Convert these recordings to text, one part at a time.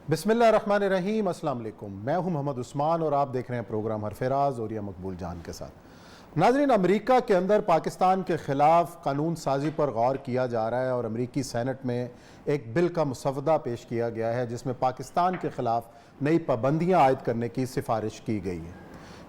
बिस्मिल्लाहिर्रहमानिर्रहीम, अस्सलाम वालेकुम। मैं हूं मोहम्मद उस्मान और आप देख रहे हैं प्रोग्राम हरफराज और या मकबूल जान के साथ। नाज़रीन, अमेरिका के अंदर पाकिस्तान के ख़िलाफ़ कानून साजी पर गौर किया जा रहा है और अमेरिकी सेनेट में एक बिल का मसवदा पेश किया गया है जिसमें पाकिस्तान के ख़िलाफ़ नई पाबंदियाँ आयद करने की सिफारिश की गई है।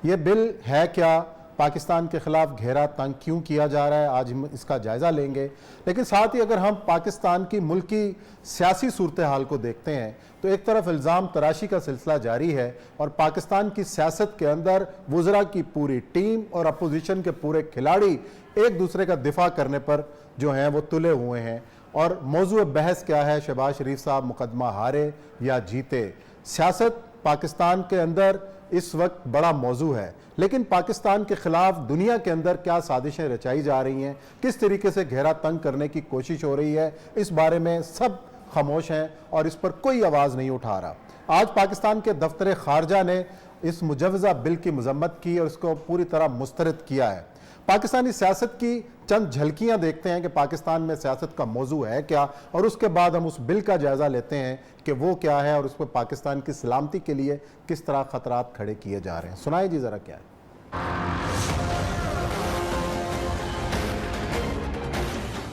ये बिल है क्या, पाकिस्तान के ख़िलाफ़ घेरा तंग क्यों किया जा रहा है, आज हम इसका जायज़ा लेंगे। लेकिन साथ ही अगर हम पाकिस्तान की मुल्की सियासी सूरत हाल को देखते हैं तो एक तरफ इल्ज़ाम तराशी का सिलसिला जारी है और पाकिस्तान की सियासत के अंदर वज़रा की पूरी टीम और अपोजिशन के पूरे खिलाड़ी एक दूसरे का दिफा करने पर जो हैं वो तुले हुए हैं। और मौजू बहस क्या है, शहबाज शरीफ साहब मुकदमा हारे या जीते। सियासत पाकिस्तान के अंदर इस वक्त बड़ा मौजू है, लेकिन पाकिस्तान के ख़िलाफ़ दुनिया के अंदर क्या साजिशें रचाई जा रही हैं, किस तरीके से घेरा तंग करने की कोशिश हो रही है, इस बारे में सब खामोश हैं और इस पर कोई आवाज़ नहीं उठा रहा। आज पाकिस्तान के दफ्तर खारजा ने इस मुजवज़ा बिल की मजम्मत की और इसको पूरी तरह मुस्तरद किया है। पाकिस्तानी सियासत की चंद झलकियां देखते हैं कि पाकिस्तान में सियासत का मौजू है क्या, और उसके बाद हम उस बिल का जायज़ा लेते हैं कि वो क्या है और उस पर पाकिस्तान की सलामती के लिए किस तरह ख़तरात खड़े किए जा रहे हैं। सुनाए जी ज़रा क्या है।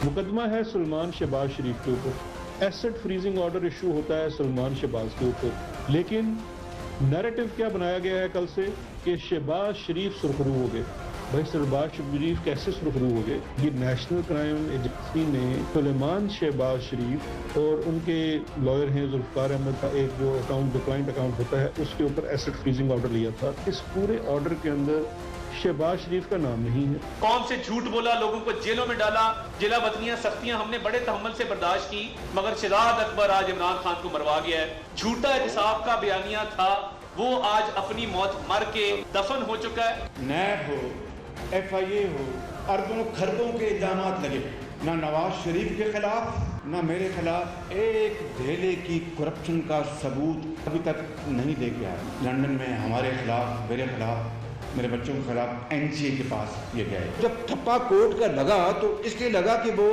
मुकदमा है सलमान शहबाज शरीफ के ऊपर। एसेट फ्रीजिंग ऑर्डर इशू होता है सलमान शहबाज के ऊपर, लेकिन नैरेटिव क्या बनाया गया है कल से कि शहबाज शरीफ सुरखरू हो गए। भाई, शहबाज शरीफ कैसे सुरखरू हो गए? ये नेशनल क्राइम एजेंसी ने सलमान शहबाज शरीफ और उनके लॉयर हैं जुल्फकार अहमद का एक जो अकाउंट, जो क्लाइंट अकाउंट होता है, उसके ऊपर एसेट फ्रीजिंग ऑर्डर लिया था। इस पूरे ऑर्डर के अंदर शहबाज शरीफ का नाम नहीं है। कौम से झूठ बोला, लोगों को जेलों में डाला, जिला वतनियां सख्तियां हमने बड़े तहम्मुल से बर्दाश्त की, मगर शहजाद अकबर आज इमरान खान को मरवा गया है। झूठा इंसाफ का बयानिया था, वो आज अपनी मौत मर के दफन हो चुका है। नैब हो, FIA हो, अरबों खरबों के इल्जाम लगे, ना नवाज शरीफ के खिलाफ ना मेरे खिलाफ एक धेले की करप्शन का सबूत अभी तक नहीं लेके आया। लंदन में हमारे खिलाफ, मेरे खिलाफ, मेरे बच्चों के खिलाफ NCA के पास ये गए। जब ठप्पा कोर्ट का लगा तो इसलिए लगा कि वो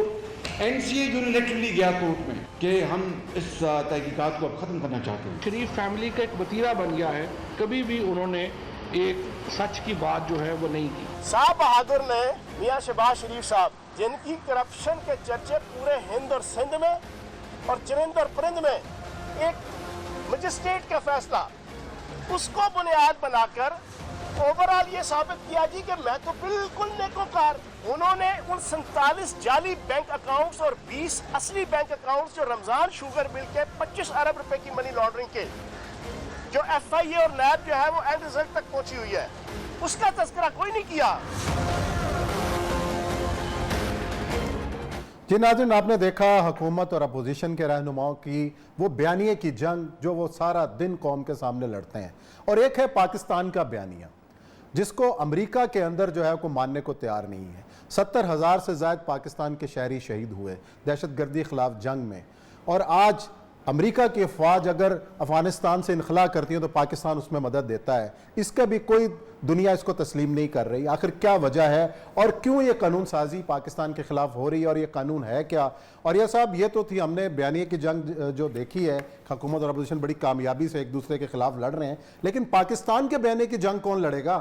NCA यूनिलैटरली गया कोर्ट में कि हम इस तहकीकात को अब ख़त्म करना चाहते हैं। शरीफ फैमिली का एक वतीरा बन गया है, कभी भी उन्होंने एक सच की बात जो है वो नहीं की। शाह बहादुर ने मियां शहबाज शरीफ साहब, जिनकी करप्शन के चर्चे पूरे हिंद और सिंध में और चरिंद और परिंद में, एक मजिस्ट्रेट का फैसला, उसको बुनियाद बनाकर ओवरऑल ये साबित किया जी कि मैं तो बिल्कुल नेकोकार। उन्होंने उन 47 जाली बैंक अकाउंट्स और 20 असली बैंक अकाउंट्स जो रमजान शुगर मिल के 25 अरब रुपए की मनी लॉन्ड्रिंग के, जो FIA और नैब जो है वो एंड रिजल्ट तक पहुंची हुई है, उसका तस्करा कोई नहीं किया। जी नाज़रीन, आपने देखा हुकूमत और अपोजिशन के रहनुमाओं की वो बयानिए की जंग जो वो सारा दिन कौम के सामने लड़ते हैं, और एक है पाकिस्तान का बयानिया जिसको अमेरिका के अंदर जो है को मानने को तैयार नहीं है। 70,000 से ज़्यादा पाकिस्तान के शहरी शहीद हुए दहशतगर्दी खिलाफ जंग में, और आज अमेरिका की अफवाज अगर अफगानिस्तान से इनखला करती है तो पाकिस्तान उसमें मदद देता है। इसका भी कोई दुनिया इसको तस्लीम नहीं कर रही। आखिर क्या वजह है और क्यों ये कानून साजी पाकिस्तान के खिलाफ हो रही है, और ये कानून है क्या? और यह साहब, ये तो थी हमने बयानिए की जंग जो देखी है, हुकूमत और अपोजिशन बड़ी कामयाबी से एक दूसरे के खिलाफ लड़ रहे हैं, लेकिन पाकिस्तान के बयानिए की जंग कौन लड़ेगा?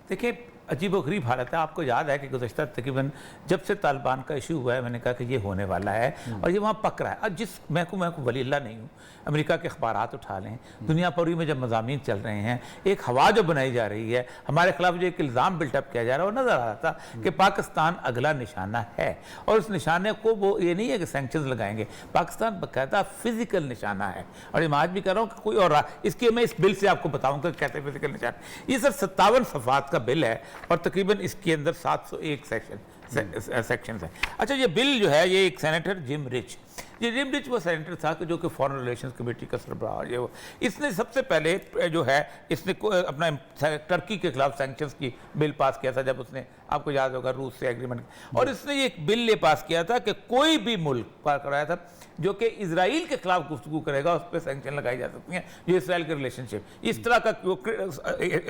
देखिए, अजीब व गरीब हालत है। आपको याद है कि गुज़श्ता तकरीबन जब से तालिबान का इशू हुआ है, मैंने कहा कि ये होने वाला है और ये वहाँ पक रहा है। अब जिस मैं को वलील्ला नहीं हूँ, अमेरिका के अखबारात उठा लें, दुनिया भर में जब मज़ामीन चल रहे हैं, एक हवा जो बनाई जा रही है हमारे खिलाफ, जो एक इल्ज़ाम बिल्टअप किया जा रहा है, वो नज़र आ रहा था कि पाकिस्तान अगला निशाना है। और उस निशाने को वो ये नहीं है कि सैंक्शंस लगाएंगे, पाकिस्तान बाकायदा फिजिकल निशाना है। और मैं आज भी कह रहा हूँ कि कोई और इसके मैं इस बिल से आपको बताऊँगा कैसे फिजिकल निशाना। ये सर 57 सफ़ात का बिल है और तकरीबन इसके अंदर 701 सेक्शन है। अच्छा, ये बिल जो है, ये एक सेनेटर जिम रिच, ये जिम रिच वो सेनेटर था कि जो कि फॉरेन रिलेशंस कमेटी का सरबराह, ये वो इसने सबसे पहले जो है इसने अपना टर्की के खिलाफ सैंक्शंस की बिल पास किया था जब उसने आपको याद होगा रूस से एग्रीमेंट, और इसने ये एक बिल पास किया था कि कोई भी मुल्क पास कराया था जो कि इजराइल के खिलाफ गुफ्तगू करेगा उस पर सैंक्शन लगाई जा सकती हैं, जो इसराइल के रिलेशनशिप इस तरह का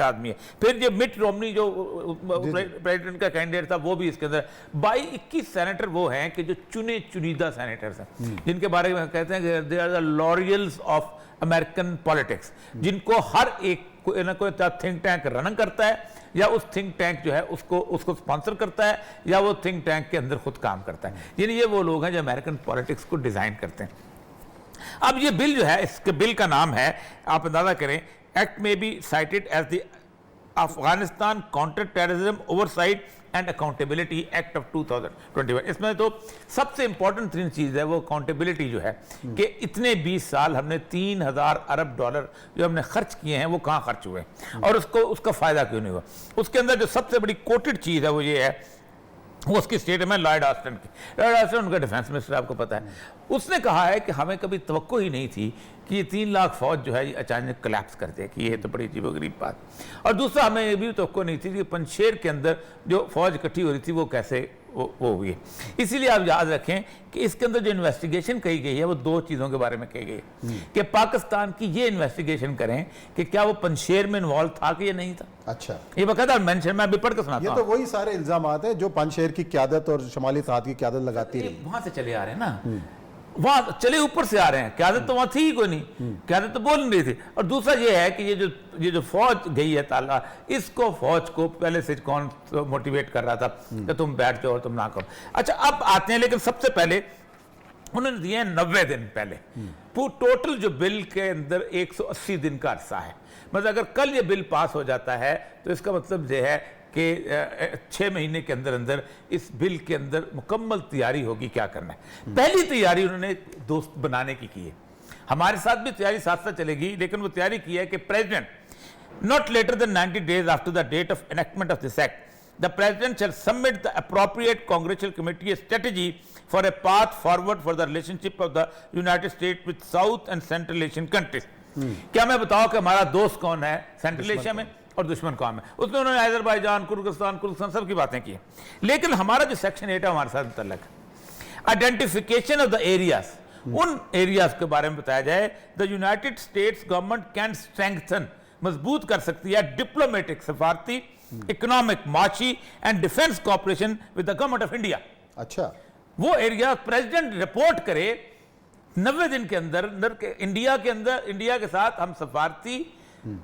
आदमी है। फिर जो मिट रोमनी जो प्रेसिडेंट का कैंडिडेट था वो भी इसके अंदर 21 सेनेटर वो हैं कि जो चुनीदा सेनेटर्स हैं, जिनके बारे में कहते हैं कि they are the laurels of American politics, जिनको हर एक कोई ना कोई थिंक टैंक रन करता है या उस थिंक टैंक जो है उसको स्पॉन्सर करता है या वो थिंक टैंक के अंदर खुद काम करता है। यानी ये वो लोग हैं जो अमेरिकन पॉलिटिक्स को डिजाइन करते हैं। अब ये बिल जो है, इसके बिल का नाम है, आप अंदाजा करें, एक्ट में be cited as the Afghanistan counter terrorism oversight and accountability act of 2021। इसमें तो सबसे इंपॉर्टेंट तीन चीज है वो अकाउंटेबिलिटी जो है कि इतने 20 साल हमने 3000 अरब डॉलर जो हमने खर्च किए हैं वो कहाँ खर्च हुए और उसका फायदा क्यों नहीं हुआ। उसके अंदर जो सबसे बड़ी कोटेड चीज है वो ये है, वो उसकी स्टेटमेंट है लॉयड ऑस्टिन की। लॉयड ऑस्टिन उनका डिफेंस मिनिस्टर, आपको पता है, उसने कहा है कि हमें कभी तवक्को ही नहीं थी कि ये 3 लाख फौज जो है ये अचानक कोलैप्स कर दे, कि ये तो बड़ी अजीबोगरीब बात। और दूसरा, हमें ये भी तवक्को नहीं थी कि पंजशेर के अंदर जो फौज इकट्ठी हो रही थी वो कैसे वो हुई है। इसीलिए आप याद रखें कि इसके अंदर जो इन्वेस्टिगेशन कही गई है वो 2 चीज़ों के बारे में कही गई है कि पाकिस्तान की ये इन्वेस्टिगेशन करें कि क्या वो पंजशेर में इन्वॉल्व था कि ये नहीं था। अच्छा, ये बकायदा मेंशन मैं अभी पढ़ के सुनाता हूं। ये तो वही सारे इल्जाम हैं जो पंजशेर की क़यादत और शमाली सरहद की क़यादत लगाती रही, वहां से चले आ रहे हैं ना, वहां चले ऊपर से आ रहे हैं, क़यादत तो वहां थी ही कोई नहीं, क़यादत तो बोल नहीं रही थी। और दूसरा ये है कि ये जो फौज गई है ताला, इसको फौज को पहले से कौन मोटिवेट कर रहा था कि तुम बैठ जाओ और तुम ना करो। अच्छा, अब आते हैं, लेकिन सबसे पहले उन्होंने दिए हैं 90 दिन पहले। टोटल जो बिल के अंदर 180 दिन का अरसा है, मतलब अगर कल ये बिल पास हो जाता है तो इसका मतलब ये है कि 6 महीने के अंदर अंदर इस बिल के अंदर मुकम्मल तैयारी होगी क्या करना है। पहली तैयारी उन्होंने दोस्त बनाने की है, हमारे साथ भी तैयारी साथ साथ चलेगी, लेकिन वो तैयारी की है कि president not later than 90 days after the date of enactment of this act the president shall submit the appropriate congressional committee a strategy for a path forward for the relationship of the United States with South and Central Asian countries. क्या मैं बताऊं कि हमारा दोस्त कौन है central Asia में और दुश्मन कौन है? उसमें उन्होंने अजरबैजान, कुर्गिस्तान सब की बातें की, लेकिन हमारा जो सेक्शन 8 है हमारे साथ मुतल्लक है आइडेंटिफिकेशन ऑफ द एरियाज, उन एरियाज के बारे में बताया जाए। The United states government can strengthen, मजबूत कर सकती है डिप्लोमेटिक, सफारती, इकोनॉमिक, माशी and defence cooperation with the government of India. अच्छा, वो एरिया प्रेसिडेंट रिपोर्ट करे 90 दिन के अंदर इंडिया के अंदर, इंडिया के साथ हम सफारती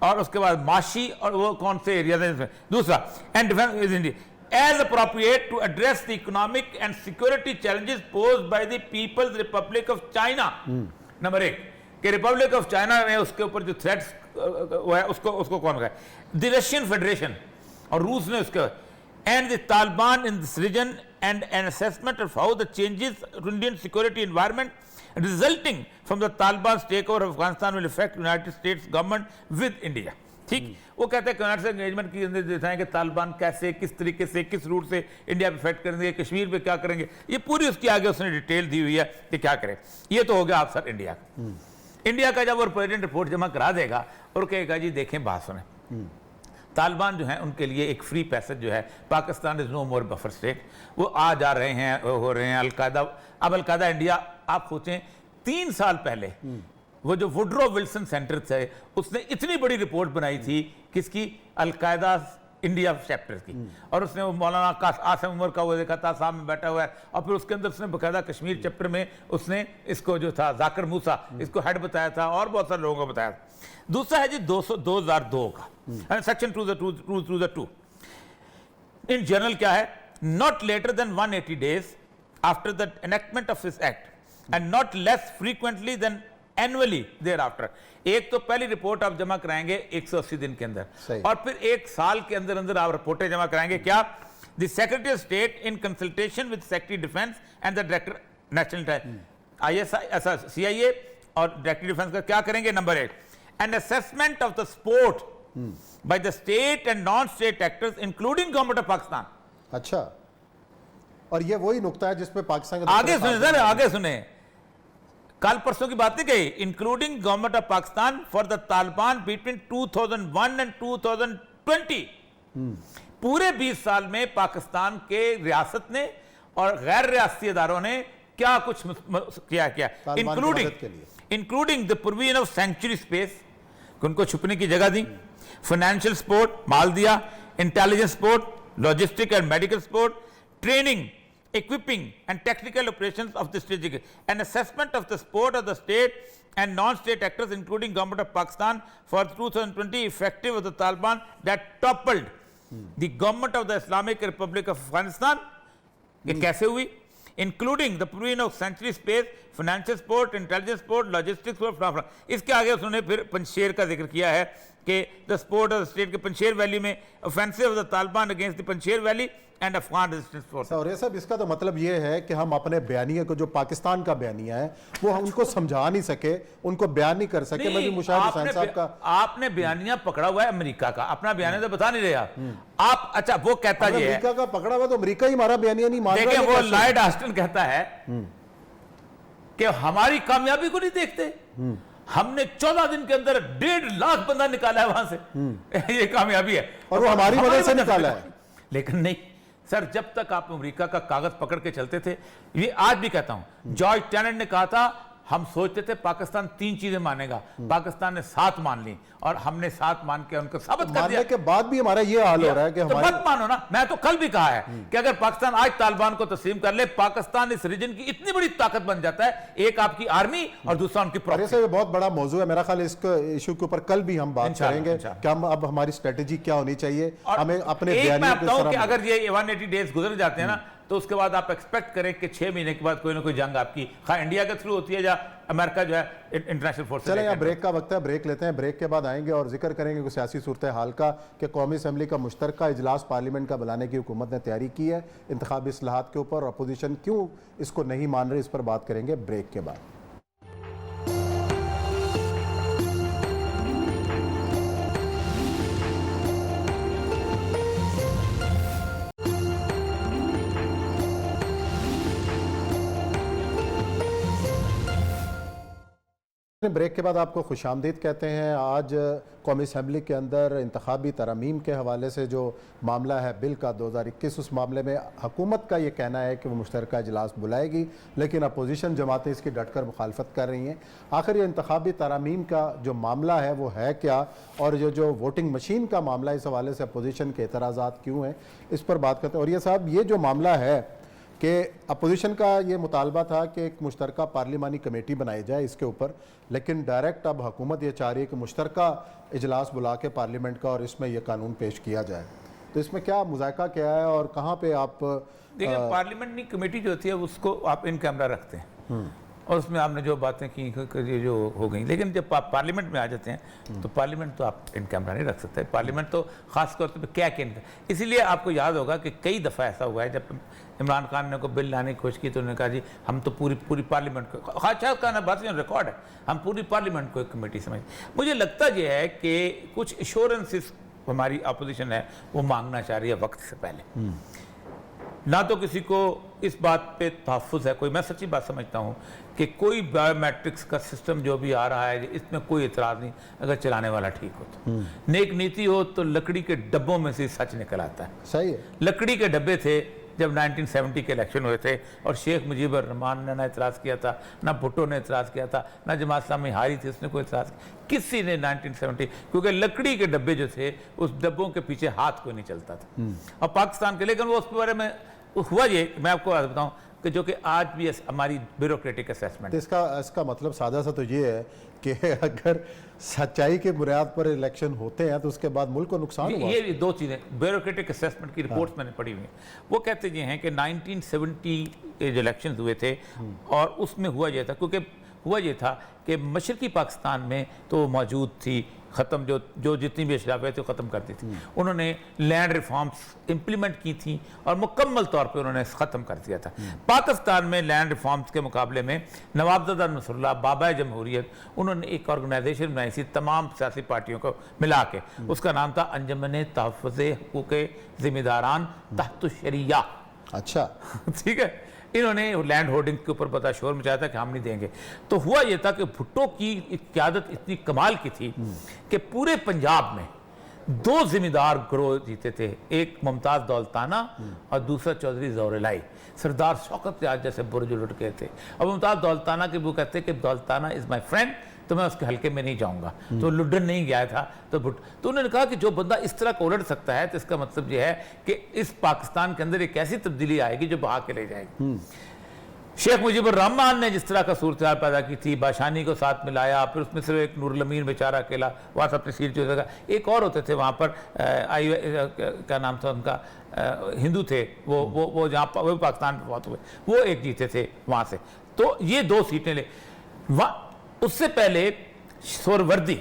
और उसके बाद माशी और वो कौन से एरिया है। दूसरा, and defence is India as appropriate to address the economic and security challenges posed by the People's Republic of China. Number 1 कि रिपब्लिक ऑफ चाइना ने उसके ऊपर जो थ्रेट्स है उसको कौन कहा, द रशियन फेडरेशन और रूस ने उसके, and the Taliban in this region and an assessment of how the changes Indian security environment resulting from the Taliban's takeover of Afghanistan will affect United States government with India। ठीक, वो कहते हैं United engagement की अंदर देता है कि तालिबान कैसे, किस तरीके से, किस रूट से इंडिया पे इफेक्ट करेंगे, कश्मीर पे क्या करेंगे, ये पूरी उसकी आगे उसने डिटेल दी हुई है कि क्या करें। ये तो हो गया आप सर इंडिया का। इंडिया का जब वो प्रेसिडेंट रिपोर्ट जमा करा देगा और कहेगा जी देखें बात सुने, तालिबान जो है उनके लिए एक फ्री पैसेज जो है, Pakistan is no more buffer state, वो आ जा रहे हैं, हो रहे हैं। अलकायदा, अब अलकायदा इंडिया, आप सोचें 3 साल पहले वो जो वुड्रो विल्सन सेंटर थे उसने इतनी बड़ी रिपोर्ट बनाई थी किसकी, अलकायदा इंडिया चैप्टर की, और उसने वो मौलाना आसिम उमर का वो देखा था सामने बैठा हुआ है, और फिर उसके अंदर उसने बकायदा कश्मीर चैप्टर में उसने इसको जो था जाकिर मूसा इसको हेड बताया था और बहुत सारे लोगों को बताया था। दूसरा है जी 2002 का सेक्शन 2 इन जनरल क्या है, not later than 180 days after the enactment of this act and not less frequently than annually thereafter. एक तो पहली रिपोर्ट आप जमा कराएंगे 180 दिन के अंदर, और फिर 1 साल के अंदर अंदर आप रिपोर्टें जमा कराएंगे। क्या, the secretary of state in consultation with secretary defence and the director national ISI CIA और डायरेक्टर डिफेंस का क्या करेंगे। Number 8, N assessment of the support by the state and non state actors including government of Pakistan. अच्छा, और ये वही नुकता है जिसपे पाकिस्तान आगे सुने सर, आगे सुने, कल परसों की बात नहीं कही, including government of Pakistan for the Taliban between 2001 and 2020। पूरे 20 साल में पाकिस्तान के रियासत ने और गैर रियासती इदारों ने क्या कुछ किया including the provision of sanctuary space, उनको छुपने की जगह दी, फाइनेंशियल सपोर्ट, माल दिया, intelligence support, logistic and medical support, training, equipping and technical operations of the strategic, an assessment of the support of the state and non-state actors including government of Pakistan for 2020 effective of the Taliban that toppled the government of the Islamic Republic of Afghanistan. ये कैसे हुई? Including the provision of sanctuary space, financial support, intelligence support, logistics support. इसके आगे उन्होंने फिर पंजशेर का जिक्र किया है कि the support of the state के पंजशेर वैली में offensive of the Taliban against the Panjshir valley and Afghan resistance force. और ये सब इसका तो मतलब ये है कि हम अपने बयानिया को, जो पाकिस्तान का बयानिया है, वो हम उनको समझा नहीं सके, उनको बयान नहीं कर सके। मैं भी मुशाहिद हुसैन साहब का, आपने बयानिया पकड़ा हुआ है अमेरिका का, अपना बयानिया तो बता नहीं रहे आप। अच्छा, वो कहता है अमेरिका का पकड़ा हुआ, तो अमेरिका ही हमारा बयानिया नहीं मान रहा। देखिए, वो लॉयड ऑस्टिन कहता है कि हमारी कामयाबी को नहीं देखते, हमने 14 दिन के अंदर 1.5 लाख बंदा निकाला है वहां से, ये कामयाबी है, और वो हमारी वजह से निकाला है। लेकिन नहीं सर, जब तक आप अमेरिका का कागज पकड़ के चलते थे, ये आज भी कहता हूं, जॉर्ज टेनेट ने कहा था हम सोचते थे पाकिस्तान 3 चीजें मानेगा, पाकिस्तान ने 7 मान ली और हमने 7 मान के उनको साबित कर दिया। के बाद भी हमारा ये हाल हो रहा है कि तो मत मानो ना। मैं तो कल भी कहा है कि अगर पाकिस्तान आज तालिबान को तस्लीम कर ले, पाकिस्तान इस रीजन की इतनी बड़ी ताकत बन जाता है, एक आपकी आर्मी और दूसरा उनकी प्रॉपर्टी। ये बहुत बड़ा मौजू है, मेरा ख्याल इसको इशू के ऊपर कल भी हम बात करेंगे कि हम अब हमारी स्ट्रेटेजी क्या होनी चाहिए, हमें अपने अगर ये 180 डेज गुजर जाते हैं ना, तो उसके बाद आप एक्सपेक्ट करें कि 6 महीने के बाद कोई ना कोई जंग आपकी इंडिया के थ्रू होती है या अमेरिका जो है इंटरनेशनल फोर्स। चले, यहाँ ब्रेक का वक्त है, ब्रेक लेते हैं, ब्रेक के बाद आएंगे और जिक्र करेंगे कि सियासी सूरत हाल का, कि कौमी असम्बली का मुश्तरका इजलास पार्लियामेंट का बुलाने की हुकूमत ने तैयारी की है इंतखाबी इस्लाहात के ऊपर, अपोजिशन क्यों इसको नहीं मान रही, इस पर बात करेंगे ब्रेक के बाद। ब्रेक के बाद आपको खुशामदीद कहते हैं। आज कौमी असम्बली के अंदर इंतखाबी तरमीम के हवाले से जो मामला है बिल का 2021, उस मामले में हुकूमत का ये कहना है कि वो मुश्तरका इजलास बुलाएगी, लेकिन अपोजिशन जमातें इसकी डटकर मुखालफत कर रही हैं। आखिर ये इंतखाबी तरमीम का जो मामला है वो है क्या, और जो वोटिंग मशीन का मामला, इस हवाले से अपोजिशन के एतराज़ात क्यों हैं, इस पर बात करते हैं। और ये साहब, ये जो मामला है कि अपोजिशन का ये मुतालबा था कि एक मुश्तरका पार्लिमानी कमेटी बनाई जाए इसके ऊपर, लेकिन डायरेक्ट अब हुकूमत ये चाह रही है कि मुश्तरका इजलास बुला के पार्लियामेंट का और इसमें यह कानून पेश किया जाए। तो इसमें क्या मुज़ायका क्या है और कहाँ पे आप देखिए, पार्लियामेंट की कमेटी जो होती है उसको आप इन कैमरा रखते हैं और उसमें आपने जो बातें की ये जो हो गई, लेकिन जब आप पार्लियामेंट में आ जाते हैं तो पार्लियामेंट तो आप इन कैमरा नहीं रख सकते। पार्लियामेंट तो खास तौर पर क्या क्या, इसीलिए आपको याद होगा कि कई दफ़ा ऐसा हुआ है जब इमरान खान ने को बिल लाने की कोशिश की तो उन्होंने कहा जी हम तो पूरी पार्लियामेंट को, खास का बात रिकॉर्ड है, हम पूरी पार्लियामेंट को एक कमेटी समझ। मुझे लगता यह है कि कुछ एश्योरेंसेस हमारी अपोजिशन है वो मांगना चाह रही है वक्त से पहले। ना तो किसी को इस बात पे तहफ़्फ़ुज़ है, कोई, मैं सच्ची बात समझता हूँ कि कोई बायोमेट्रिक्स का सिस्टम जो भी आ रहा है इसमें कोई एतराज़ नहीं, अगर चलाने वाला ठीक हो तो। नेक नीति हो तो लकड़ी के डब्बों में से सच निकल आता है। सही है, लकड़ी के डब्बे थे जब 1970 के इलेक्शन हुए थे और शेख मुजीबर रहमान ने ना एतराज़ किया था, ना भुट्टो ने एतराज़ किया था, ना जमात इस्लामी हारी थी उसने कोई एतराज़ किसी ने 1970, क्योंकि लकड़ी के डब्बे जो थे उस डब्बों के पीछे हाथ कोई नहीं चलता था। और पाकिस्तान के, लेकिन वो उस बारे में हुआ ये, मैं आपको बताऊँ कि जो कि आज भी हमारी ब्यूरोक्रेटिक असेसमेंट, इसका मतलब सादा सा तो ये है कि अगर सच्चाई के बुनियाद पर इलेक्शन होते हैं तो उसके बाद मुल्क को नुकसान हुआ। ये 2 चीज़ें ब्यूरोक्रेटिक असेसमेंट की रिपोर्ट्स मैंने पढ़ी हुई हैं, वो कहते ये हैं कि 1970 के जो इलेक्शन हुए थे और उसमें हुआ ये था, क्योंकि हुआ ये था कि मशरकी पाकिस्तान में तो मौजूद थी, ख़त्म जो जितनी भी अशराफियाँ थी ख़त्म करती थी, उन्होंने लैंड रिफॉर्म्स इम्प्लीमेंट की थी और मुकम्मल तौर पे उन्होंने ख़त्म कर दिया था। पाकिस्तान में लैंड रिफॉर्म्स के मुकाबले में नवाबजादा नसरुल्लाह बाबा जमहूरियत, उन्होंने एक ऑर्गेनाइजेशन बनाई थी तमाम सियासी पार्टियों को मिला के, उसका नाम था अंजमन तहफ़्फ़ुज़ हुकूक़ ज़िम्मेदारान तहत शरिया। अच्छा, ठीक है, इन्होंने लैंड होल्डिंग के ऊपर पता शोर मचाया था कि हम नहीं देंगे। तो हुआ यह था कि भुट्टो की क़यादत इतनी कमाल की थी कि पूरे पंजाब में दो जिम्मेदार ग्रोह जीते थे, एक मुमताज दौलताना और दूसरा चौधरी ज़ौर-ए-लाई। सरदार शौकत आज़ जैसे बुर्ज उलट गए थे। और मुमताज दौलताना के वो कहते कि दौलताना इज़ माई फ्रेंड, तो मैं उसके हल्के में नहीं जाऊंगा। तो लुड्डन नहीं गया था तो उन्होंने कहा कि जो बंदा इस तरह को उलट सकता है तो इसका मतलब ये है कि इस पाकिस्तान के अंदर एक ऐसी तब्दीली आएगी जो बहा के ले जाएगी। शेख मुजीबुर रहमान ने जिस तरह का सूरत पैदा की थी, बाशानी को साथ मिलाया, फिर उसमें सिर्फ एक नूरुल अमीन बेचारा अकेला वहाँ से अपनी सीट जो लगा, एक और होते थे वहाँ पर क्या नाम था उनका, हिंदू थे वो जहाँ पर वो पाकिस्तान में बहुत हुए, वो एक जीते थे वहाँ से। तो ये दो सीटें ले। उससे पहले सोहरावर्दी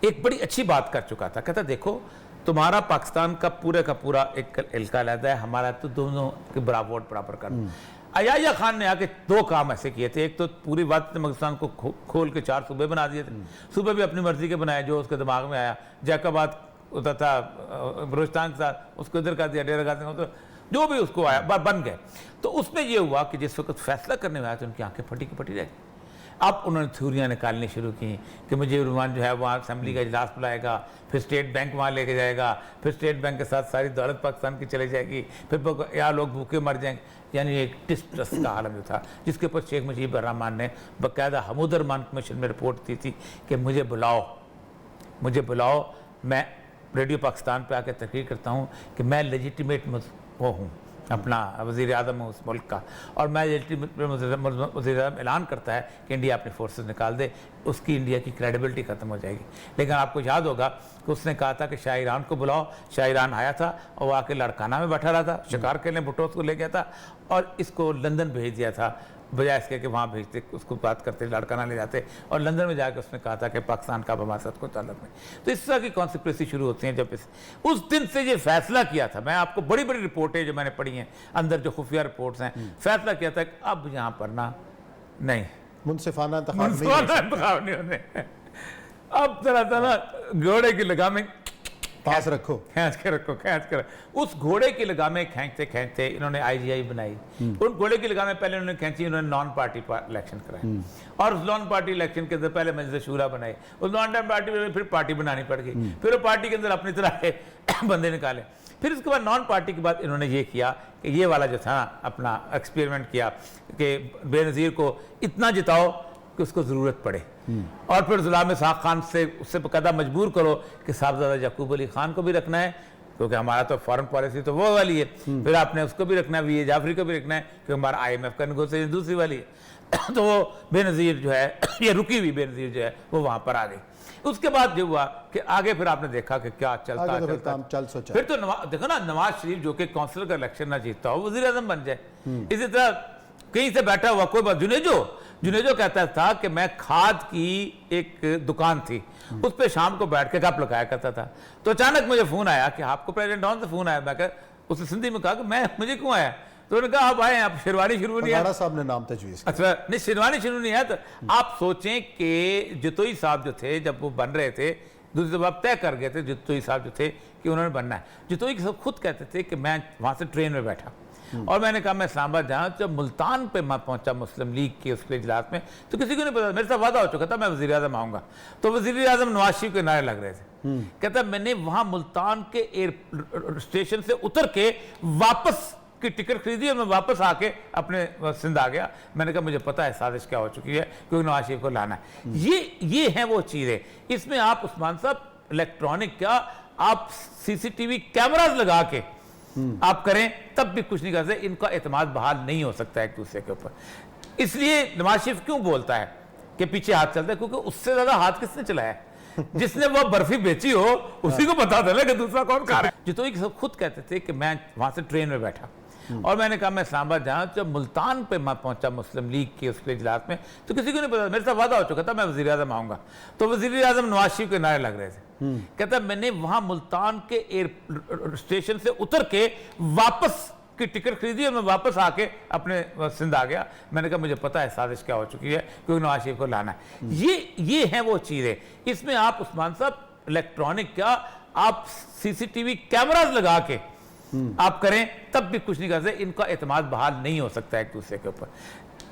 एक बड़ी अच्छी बात कर चुका था, कहता देखो तुम्हारा पाकिस्तान का पूरा एक इलाका अलग है, हमारा तो दोनों के बराबर कर। अयाया खान ने आके दो काम ऐसे किए थे, एक तो पूरी पाकिस्तान को खोल के 4 सूबे बना दिए थे। सूबे भी अपनी मर्जी के बनाए, जो उसके दिमाग में आया। जैकबाद होता था बलूचिस्तान के साथ, उसको इधर कर दिया, डेरा गाजी, तो जो भी उसको आया बन गए। तो उसमें यह हुआ कि जिस वक्त फैसला करने में आया तो उनकी आंखें फटी की फटी रह गई। अब उन्होंने थ्योरियाँ निकालनी शुरू की कि मुजीबुर रहमान जो है वहाँ असेंबली का इजलास बुलाएगा, फिर स्टेट बैंक वहाँ लेके जाएगा, फिर स्टेट बैंक के साथ सारी दौलत पाकिस्तान की चली जाएगी, फिर यहाँ लोग भूखे मर जाएंगे। यानी एक डिस्ट्रेस का आलम जो था, जिसके ऊपर शेख मुजीबुर रहमान ने बाकायदा हमूदुर रहमान कमीशन में रिपोर्ट दी थी कि मुझे बुलाओ, मैं रेडियो पाकिस्तान पर आकर तकरीर करता हूँ कि मैं लेजिटिमेट वो हूँ, अपना वज़ीर आज़म उस मुल्क का, और मैं वज़ीर आज़म ऐलान करता है कि इंडिया अपने फोर्सेस निकाल दे, उसकी इंडिया की क्रेडिबिलिटी ख़त्म हो जाएगी। लेकिन आपको याद होगा कि उसने कहा था कि शाह ईरान को बुलाओ। शाह ईरान आया था और वो आके लड़काना में बैठा रहा था, शिकार खेलने भुट्टो को ले गया था और इसको लंदन भेज दिया था, बजाय इसके कि वहाँ भेजते, उसको बात करते, लड़काना ले जाते। और लंदन में जाकर उसने कहा था कि पाकिस्तान का हमारे साथ कोई ताल्लुक नहीं। तो इस तरह की कॉन्स्पिरेसी शुरू होती हैं। जब उस दिन से ये फैसला किया था, मैं आपको बड़ी बड़ी रिपोर्टें जो मैंने पढ़ी हैं, अंदर जो खुफिया रिपोर्ट्स हैं, फैसला किया था कि अब यहाँ पर ना नहीं मुनसिफाना इंतखाब नहीं होने, अब तरह ना घोड़े की लगामें पास रखो, खींच के रखो। उस घोड़े की लगामें खींचते इन्होंने IGI बनाई। उन घोड़े की लगामें पहले उन्होंने खींची, उन्होंने नॉन पार्टी इलेक्शन कराए, और उस नॉन पार्टी इलेक्शन के अंदर पहले मजलिस शूरा बनाई, उस नॉन पार्टी में फिर पार्टी बनानी पड़ गई, फिर वो पार्टी के अंदर अपनी तरह के बंदे निकाले। फिर उसके बाद नॉन पार्टी के बाद इन्होंने ये किया कि ये वाला जो था अपना एक्सपेरिमेंट किया कि बेनज़ीर को इतना जिताओ कि उसको ज़रूरत पड़े, और फिर ग़ुलाम इसहाक़ खान से उससे बकायदा मजबूर करो कि साहबजादा याकूब अली खान को भी रखना है, क्योंकि हमारा तो फॉरेन पॉलिसी तो वो वाली है, फिर आपने उसको भी रखना है, वी जाफरी को भी रखना है, क्योंकि हमारा IMF का नेगोशिएशन दूसरी वाली है। तो वो बेनज़ीर जो है, ये रुकी हुई बेनज़ीर जो है वो वहाँ पर आ गई। उसके बाद जो हुआ कि आगे फिर आपने देखा कि क्या चलता फिर तो देखो ना, नवाज शरीफ जो कि काउंसिलर का इलेक्शन ना जीतता हो, वज़ीर आज़म बन जाए। इसी तरह कहीं से बैठा हुआ कोई बात, जुनेजो कहता था कि मैं खाद की एक दुकान थी, उस पर शाम को बैठ के गप लगाया करता था। तो अचानक मुझे फोन आया कि आपको प्रेसिडेंट डॉन से फोन आया। मैं कहा, उसने सिंधी में कहा कि मुझे क्यों आया? तो उन्होंने कहा आप आए, आप शेरवानी शुरू नहीं है, साहब ने नाम तजवीज़। अच्छा नहीं, शेरवानी शुरू नहीं है। तो आप सोचें कि जितोई साहब जो थे जब वो बन रहे थे, दूसरी जब तय कर गए थे जितोई साहब जो थे कि उन्होंने बनना है, जितोई सब खुद कहते थे कि मैं वहाँ से ट्रेन में बैठा और मैंने कहा मैं इस्लामाबाद जाऊँ। जब मुल्तान पे मैं पहुंचा मुस्लिम लीग के उसके इजलास में, तो किसी को नहीं पता, मेरे साथ वादा हो चुका था मैं वज़ीर आज़म आऊँगा। तो वज़ीर आज़म नवाज शरीफ के नारे लग रहे थे। कहता मैंने वहाँ मुल्तान के एयर स्टेशन से उतर के वापस की टिकट खरीदी और मैं वापस आके अपने सिंध आ गया। मैंने कहा मुझे पता है साजिश क्या हो चुकी है, क्योंकि नवाज शरीफ को लाना है। ये हैं वो चीज़ें। इसमें आप उस्मान साहब इलेक्ट्रॉनिक क्या, आप CCTV कैमराज लगा के आप करें तब भी कुछ नहीं कर सकते। इनका एतमाद बहाल नहीं हो सकता एक दूसरे के ऊपर। इसलिए नवाज शरीफ क्यों बोलता है कि पीछे हाथ चलता है, क्योंकि उससे ज्यादा हाथ किसने चलाया है? जिसने वो बर्फी बेची हो उसी को पता था कि दूसरा कौन खा रहा है। जितोई सब खुद कहते थे कि मैं वहां से ट्रेन में बैठा और मैंने कहा मैं इस्लामाबाद जाऊँ। जब मुल्तान पे मैं पहुंचा मुस्लिम लीग के उसके इजलास में, तो किसी को नहीं पता, मेरे साथ वादा हो चुका था मैं वज़ीर आज़म आऊँगा। तो वज़ीर आज़म नवाज शरीफ के नारे लग रहे थे। कहता मैंने वहाँ मुल्तान के एयर स्टेशन से उतर के वापस की टिकट खरीदी और मैं वापस आके अपने सिंध आ गया। मैंने कहा मुझे पता है साजिश क्या हो चुकी है, क्योंकि नवाज शरीफ को लाना है। ये हैं वो चीज़ें। इसमें आप उस्मान साहब इलेक्ट्रॉनिक क्या, आप CCTV कैमराज लगा के आप करें तब भी कुछ नहीं कर सकते। इनका एतमाद बहाल नहीं हो सकता एक दूसरे के ऊपर।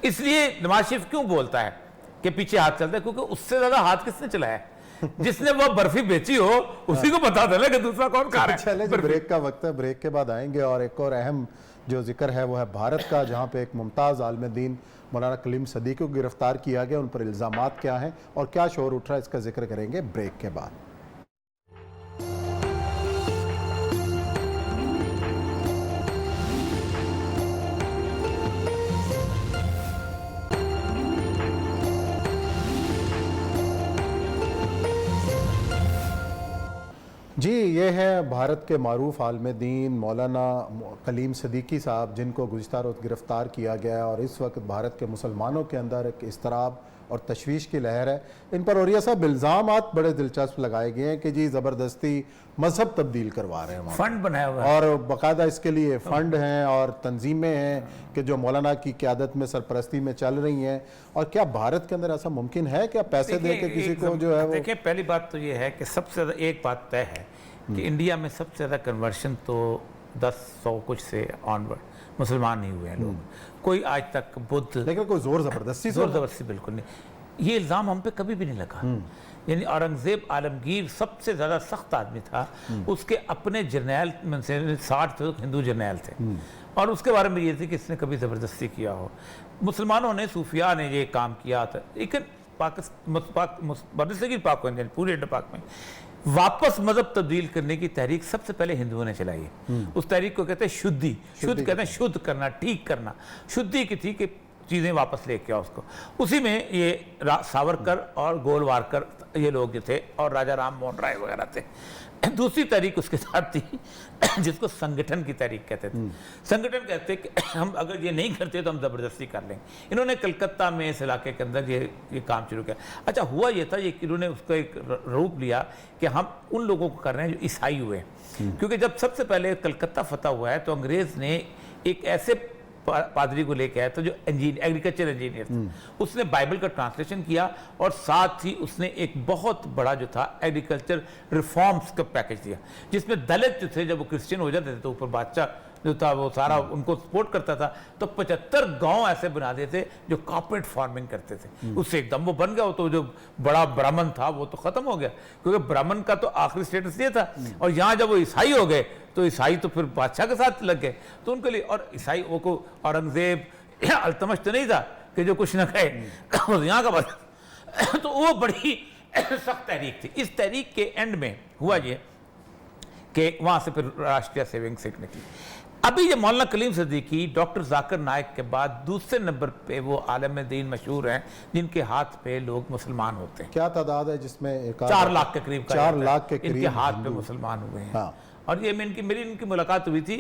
इसलिए नवाज शरीफ क्यों बोलता है कि पीछे हाथ चलता है, क्योंकि उससे ज्यादा हाथ किसने चलाया है? जिसने वो बर्फी बेची हो उसी को पता चले कि दूसरा कौन खा रहा है। चले जी, ब्रेक का वक्त है, ब्रेक के बाद आएंगे और एक और अहम जो जिक्र है वो है भारत का, जहां पे एक मुमताज़ आलिम दीन मौलाना कलीम सदीकी को गिरफ्तार किया गया। उन पर इल्ज़ामात क्या हैं और क्या शोर उठ रहा है, इसका जिक्र करेंगे ब्रेक के बाद। जी, ये है भारत के मारूफ आलिम दीन मौलाना कलीम सदीकी साहब, जिनको गुज़िश्ता रोज़ गिरफ़्तार किया गया है और इस वक्त भारत के मुसलमानों के अंदर एक इस्तराब और तशवीश की लहर है इन पर। और यह सब इल्ज़ामात बड़े दिलचस्प लगाए गए हैं कि जी ज़बरदस्ती मज़हब तब्दील करवा रहे हैं, फंड बनाया हुआ है और बाकायदा इसके लिए फ़ंड हैं और तंजीमें हैं कि जो मौलाना की क़यादत में सरपरस्ती में चल रही हैं। और क्या भारत के अंदर ऐसा मुमकिन है क्या पैसे दे के किसी को जो है वो? देखिए, पहली बात तो ये है कि सबसे ज़्यादा एक बात तय है कि इंडिया में सबसे ज़्यादा कन्वर्शन तो 10-100 कुछ से ऑनवर्ड मुसलमान नहीं हुए हैं लोग। कोई आज तक बुद्ध, लेकिन कोई ज़ोर ज़बरदस्ती बिल्कुल नहीं। ये इल्ज़ाम हम पे कभी भी नहीं लगा। यानी औरंगज़ेब आलमगीर सबसे ज़्यादा सख्त आदमी था, उसके अपने जर्नैल में से 60 हिंदू जर्नैल थे और उसके बारे में ये थी कि इसने कभी ज़बरदस्ती किया हो। मुसलमानों ने, सूफिया ने ये काम किया था, लेकिन पाकिस्तान पूरे इंडो पाक में वापस मजहब तब्दील करने की तहरीक सबसे पहले हिंदुओं ने चलाई है। उस तहरीक को कहते हैं शुद्धि कहते हैं शुद्ध करना, ठीक करना। शुद्धि की थी कि चीज़ें वापस लेके आओ उसको। उसी में ये सावरकर और गोलवारकर ये लोग जो थे और राजा राम मोहन राय वगैरह थे। दूसरी तहरीक उसके साथ थी जिसको संगठन की तहरीक कहते थे। संगठन कहते कि हम अगर ये नहीं करते तो हम ज़बरदस्ती कर लेंगे। इन्होंने कलकत्ता में इस इलाके के अंदर ये काम शुरू किया। अच्छा, हुआ ये था, ये इन्होंने उसका एक रूप लिया कि हम उन लोगों को कर रहे हैं जो ईसाई हुए, क्योंकि जब सबसे पहले कलकत्ता फतह हुआ है तो अंग्रेज़ ने एक ऐसे पादरी को लेके आया था जो एग्रीकल्चर इंजीनियर था। उसने बाइबल का ट्रांसलेशन किया और साथ ही उसने एक बहुत बड़ा जो था एग्रीकल्चर रिफॉर्म्स का पैकेज दिया, जिसमें दलित जो थे जब वो क्रिश्चियन हो जाते थे तो ऊपर बादशाह जो था वो सारा उनको सपोर्ट करता था। तो 75 गांव ऐसे बना देते जो कॉर्पोरेट फार्मिंग करते थे। उससे एकदम वो बन गया। तो जो बड़ा ब्राह्मण था वो तो खत्म हो गया, क्योंकि ब्राह्मण का तो आखिरी स्टेटस ये था। और यहाँ जब वो ईसाई हो गए तो ईसाई तो फिर बादशाह के साथ लग गए। तो उनके लिए, और ईसाई वो को औरंगजेब अल्तमश तो नहीं था कि जो कुछ न कहे यहाँ का बात। तो वो बड़ी सख्त तहरीक थी। इस तहरीक के एंड में हुआ ये कि वहाँ से फिर राष्ट्रीय सेविंग सीख निकली। अभी ये मौलाना कलीम सदीकी डॉक्टर जाकिर नाइक के बाद दूसरे नंबर पे वो आलिम दीन मशहूर हैं जिनके हाथ पे लोग मुसलमान होते हैं। क्या तादाद है जिसमें? 4 लाख के करीब, 4 लाख के करीब इनके हाथ पे मुसलमान हुए हैं। हाँ। और ये मेरी इनकी मुलाकात हुई थी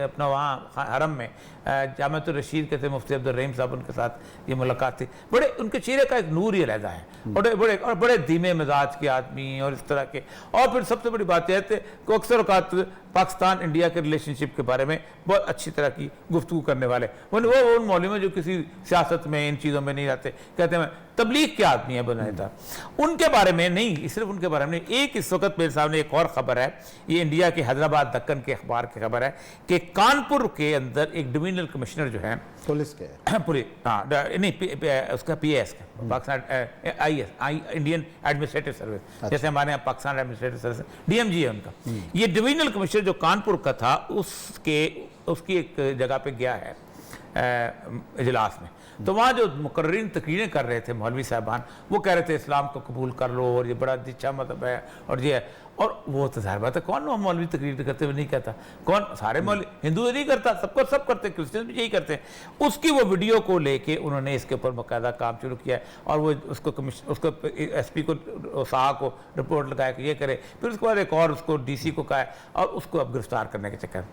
अपना वहाँ हरम में, जामिअतुर रशीद के थे मुफ्ती अब्दुल रहीम साहब, उनके साथ ये मुलाकात थी। बड़े उनके चेहरे का एक नूर ही अलग है, बड़े धीमे मिजाज के आदमी और इस तरह के। और फिर सबसे बड़ी बात यह है कि अक्सर औकात पाकिस्तान इंडिया के रिलेशनशिप के बारे में बहुत अच्छी तरह की गुफ्तगू करने वाले वो उन मौलवी जो किसी सियासत में इन चीज़ों में नहीं रहते, कहते हैं तबलीग के आदमी है बनाता। उनके बारे में नहीं, सिर्फ उनके बारे में नहीं, एक इस वक्त मेरे सामने एक और ख़बर है, ये इंडिया के हैदराबाद दक्कन के अखबार की खबर है कि कानपुर के अंदर एक डिविजनल कमिश्नर जो है पुलिस के पूरी नहीं उसका PAS का पाकिस्तान इंडियन एडमिनिस्ट्रेटिव सर्विस, जैसे हमारे यहाँ पाकिस्तान एडमिनिस्ट्रेटिव सर्विस DMG है उनका। ये डिविजनल कमिश्नर जो कानपुर का था उसकी एक जगह पे गया है इजलास में। तो वहाँ जो मुकर्रीन तकरीरें कर रहे थे मौलवी साहबान, वो कह रहे थे इस्लाम को कबूल कर लो और ये बड़ा अच्छा मजहब है और ये है। और वो तो ज़ाहिर बात है, कौन मौलवी तकरीर करते हुए नहीं कहता? कौन? सारे मौलवी, हिंदू नहीं करता, सबको सब करते, क्रिश्चियन भी यही करते हैं। उसकी वो वीडियो को लेके उन्होंने इसके ऊपर बाकायदा काम शुरू किया है और वो उसको SP को शाह को रिपोर्ट लगाया कि ये करे। फिर उसके बाद एक और उसको DC को कहा है और उसको अब गिरफ्तार करने के चक्कर।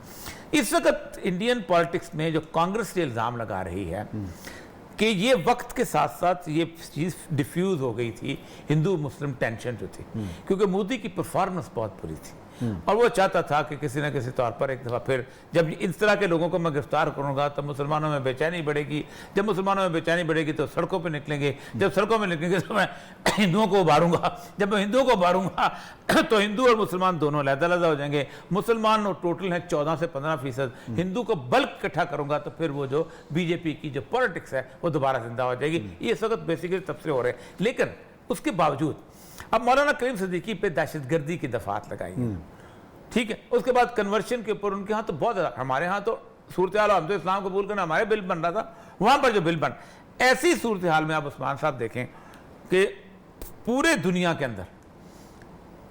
इस वक्त इंडियन पॉलिटिक्स में जो कांग्रेस से इल्ज़ाम लगा रही है कि ये वक्त के साथ साथ ये चीज़ डिफ्यूज़ हो गई थी, हिंदू मुस्लिम टेंशन जो थी, क्योंकि मोदी की परफॉर्मेंस बहुत बुरी थी और वो चाहता था कि किसी न किसी तौर पर एक दफ़ा फिर जब इस तरह के लोगों को मैं गिरफ्तार करूंगा तो मुसलमानों में बेचैनी बढ़ेगी। जब मुसलमानों में बेचैनी बढ़ेगी तो सड़कों पे निकलेंगे, जब सड़कों में निकलेंगे तो मैं हिंदुओं को उभारूंगा, जब मैं हिंदुओं को उभारूंगा तो हिंदू और मुसलमान दोनों अलग-अलग हो जाएंगे। मुसलमान टोटल हैं 14 से 15%, हिंदू को बल्क इकट्ठा करूंगा तो फिर वो जो BJP की जो पॉलिटिक्स है वो दोबारा जिंदा हो जाएगी। ये इस वक्त बेसिकली तब से हो रहे हैं। लेकिन उसके बावजूद अब मौलाना करीम सिद्दीकी पे दहशतगर्दी की दफात लगाई है, ठीक है। उसके बाद कन्वर्शन के ऊपर उनके यहाँ तो बहुत ज़्यादा, हमारे यहाँ तो सूरत हाल, हम तो इस्लाम कबूल करना, हमारे बिल बन रहा था, वहाँ पर जो बिल बन, ऐसी सूरत हाल में आप उस्मान साहब देखें कि पूरे दुनिया के अंदर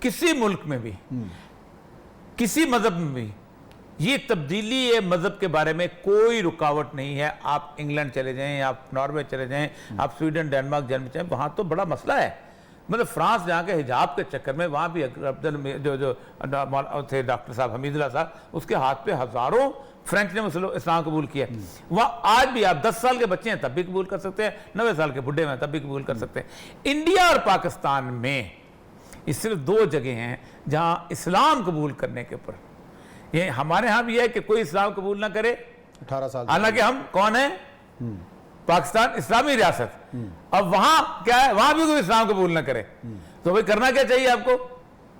किसी मुल्क में भी किसी मज़हब में भी ये तब्दीली है, मज़हब के बारे में कोई रुकावट नहीं है। आप इंग्लैंड चले जाएं, आप नॉर्वे चले जाएं, आप स्वीडन, डेनमार्क, जर्मनी जाएं, वहाँ तो बड़ा मसला है। मतलब फ्रांस जहाँ के हिजाब के चक्कर में, वहाँ भी जो थे डॉक्टर साहब हमीदुल्लाह साहब, उसके हाथ पे हज़ारों फ्रेंच ने इस्लाम कबूल किया। वहाँ आज भी आप 10 साल के बच्चे हैं तब भी कबूल कर सकते हैं, 90 साल के बुढ़े हैं तब भी कबूल कर सकते हैं। इंडिया और पाकिस्तान में इस सिर्फ 2 जगह हैं जहाँ इस्लाम कबूल करने के ऊपर, ये हमारे यहाँ भी है कि कोई इस्लाम कबूल ना करे 18 साल, हालांकि हम कौन है, पाकिस्तान इस्लामी रियासत। अब वहां क्या है, वहां भी कोई इस्लाम कबूल ना करे, तो भाई करना क्या चाहिए आपको,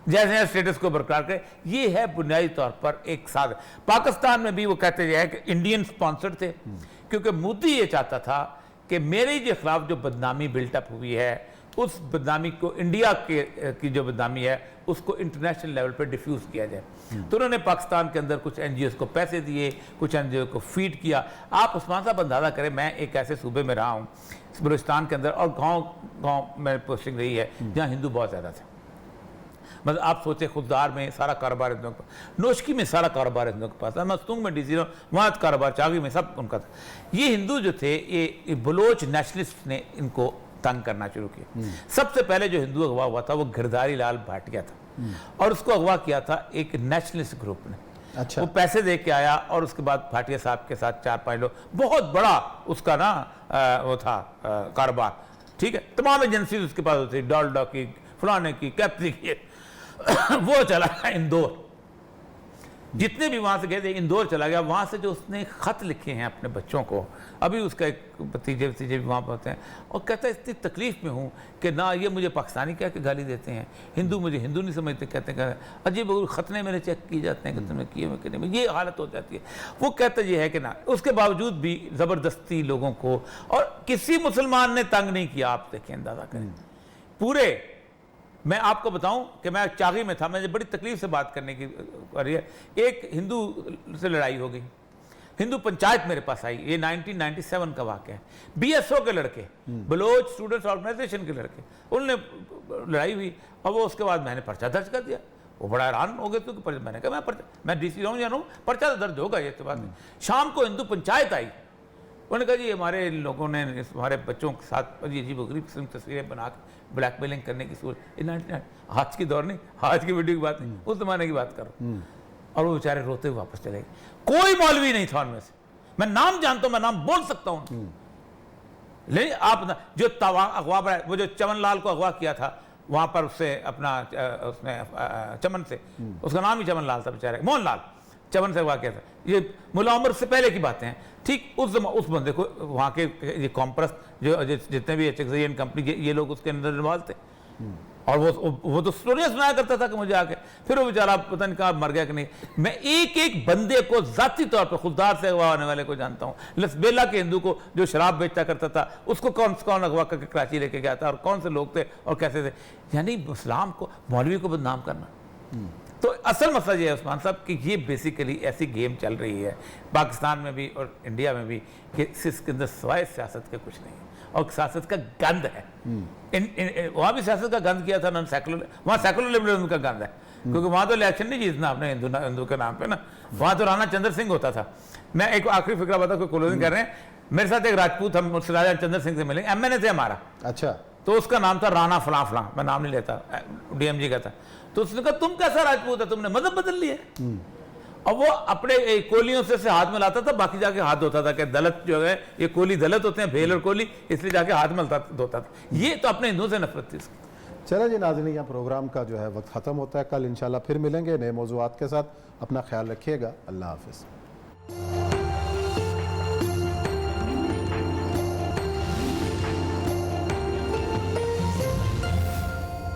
जैसे स्टेटस को बरकरार करे। ये है बुनियादी तौर पर एक साथ। पाकिस्तान में भी वो कहते हैं कि इंडियन स्पॉन्सर्ड थे, क्योंकि मोदी ये चाहता था कि मेरे के खिलाफ जो बदनामी बिल्टअप हुई है, उस बदनामी को, इंडिया की जो बदनामी है, उसको इंटरनेशनल लेवल पर डिफ्यूज़ किया जाए। तो उन्होंने पाकिस्तान के अंदर कुछ NGOs को पैसे दिए, कुछ NGO को फीड किया। आप उस्मान साहब अंदाज़ा करें, मैं एक ऐसे सूबे में रहा हूँ बलूचिस्तान के अंदर, और गांव में पोस्टिंग रही है जहाँ हिंदू बहुत ज़्यादा थे। मतलब आप सोचे, खुददार में सारा कारोबार हिंदुओं के पास, नोशकी में सारा कारोबार हिंदुओं के पास, मस्तूंग में DC वहाँ कारोबार, चागी में सब उनका था। ये हिंदू जो थे, ये बलोच नेशनलिस्ट ने इनको तंग करना शुरू किया। सबसे पहले जो हिंदू अगवा हुआ था वो गिरधारी लाल भाटिया था, और उसको अगवा किया था एक नेशनलिस्ट ग्रुप ने। अच्छा। वो पैसे दे के आया, और उसके बाद भाटिया साहब के साथ 4-5 लोग, बहुत बड़ा उसका ना वो था कारोबार, ठीक है। तमाम एजेंसी उसके पास होती, डालडा की, फलाने की, कैप्री की। वो चला गया इंदौर, जितने भी वहां से गए थे इंदौर चला गया। वहां से जो उसने खत लिखे हैं अपने बच्चों को, अभी उसका एक भतीजे भी वहां पर होते हैं, और कहता है इतनी तकलीफ में हूँ कि ना ये मुझे पाकिस्तानी कह के गाली देते हैं, हिंदू मुझे हिंदू नहीं समझते, कहते हैं अजीब खतने मेरे चेक किए जाते हैं कि तुमने किए कि नहीं, ये हालत हो जाती है। वो कहता ये है कि ना, उसके बावजूद भी ज़बरदस्ती लोगों को, और किसी मुसलमान ने तंग नहीं किया। आप देखें, अंदाज़ा करें। पूरे, मैं आपको बताऊं कि मैं चागी में था, मुझे बड़ी तकलीफ से बात करने की रही है। एक हिंदू से लड़ाई हो गई, हिंदू पंचायत मेरे पास आई, ये 1997 का वाक़या है। BSO के लड़के, बलोच स्टूडेंट्स ऑर्गेनाइजेशन के लड़के, उनने लड़ाई हुई, और वो उसके बाद मैंने पर्चा दर्ज कर दिया। वो बड़ा हैरान हो गए, क्योंकि मैंने कहा मैं DC रहूँ या रहूँ, पर्चा दर्ज होगा, ये तो बात नहीं। शाम को हिंदू पंचायत आई, उन्होंने कहा जी हमारे लोगों ने हमारे बच्चों के साथ अजीब गरीब किस्म की तस्वीरें बना के ब्लैकमेलिंग करने की सूरत। आज की दौर नहीं, आज की वीडियो की बात नहीं, उस जमाने की बात करो। और वो बेचारे रोते हुए वापस चले गए। कोई मौलवी नहीं था उनमें से, मैं नाम जानता हूं, मैं नाम बोल सकता हूं। लेकिन आप जो अगवा, वो जो चमन लाल को अगवा किया था वहां पर, उससे अपना उसने चमन से, उसका नाम ही चमन लाल था बेचारे, मोहन लाल, चमन से अगवा किया था। ये मुल्ला उमर से पहले की बातें हैं, ठीक। उस बंदे को वहाँ के ये कॉम्प्रेस जो जितने भी HXIN कंपनी, ये लोग उसके अंदर इन्वॉल्व थे, और वो तो स्टोरियाँ सुनाया करता था कि मुझे आके, फिर वो बेचारा पता नहीं कहाँ मर गया कि नहीं। मैं एक एक बंदे को ज़ाती तौर पर, खुददार से अगवा होने वाले को जानता हूँ। लसबेला के हिंदू को जो शराब बेचता करता था, उसको कौन अगवा करके कराची लेके गया था, और कौन से लोग थे और कैसे थे। यानी इस्लाम को, मौलवी को बदनाम करना। तो असल मसला ये है उस्मान साहब कि ये बेसिकली ऐसी गेम चल रही है पाकिस्तान में भी और इंडिया में भी, कि इसके अंदर सवाए सियासत के कुछ नहीं है, और सियासत का गंद है। वहाँ भी सियासत का गंद किया था, नॉन सेकुलर, वहाँ सेकुलर लिबरलिज्म का गंद है, क्योंकि वहाँ तो इलेक्शन नहीं जीतना आपने हिंदू के नाम पे ना। वहाँ तो राणा चंद्र सिंह होता था। मैं एक आखिरी फिक्रा बता, कोई क्लोजिंग कर रहे हैं। मेरे साथ एक राजपूत, हम राजा चंद्र सिंह से मिले, MNA थे हमारा। अच्छा। तो उसका नाम था राणा फलां फलां, मैं नाम नहीं लेता, DMG का था। तो उसने कहा तुम कैसा राजपूत है, तुमने मजहब बदल लिया। और वो अपने कोलियों से हाथ में लाता था, बाकी जाके हाथ धोता था कि दलित जो है, ये कोली दलित होते हैं, भेल और कोली, इसलिए जाके हाथ में धोता था। ये तो अपने हिंदुओं से नफरत थी उसकी। चलो जी नाज़रीन, यहाँ प्रोग्राम का जो है वक्त ख़त्म होता है। कल इंशाल्लाह फिर मिलेंगे नए मौज़ूआत के साथ। अपना ख्याल रखिएगा। अल्लाह हाफ़िज़।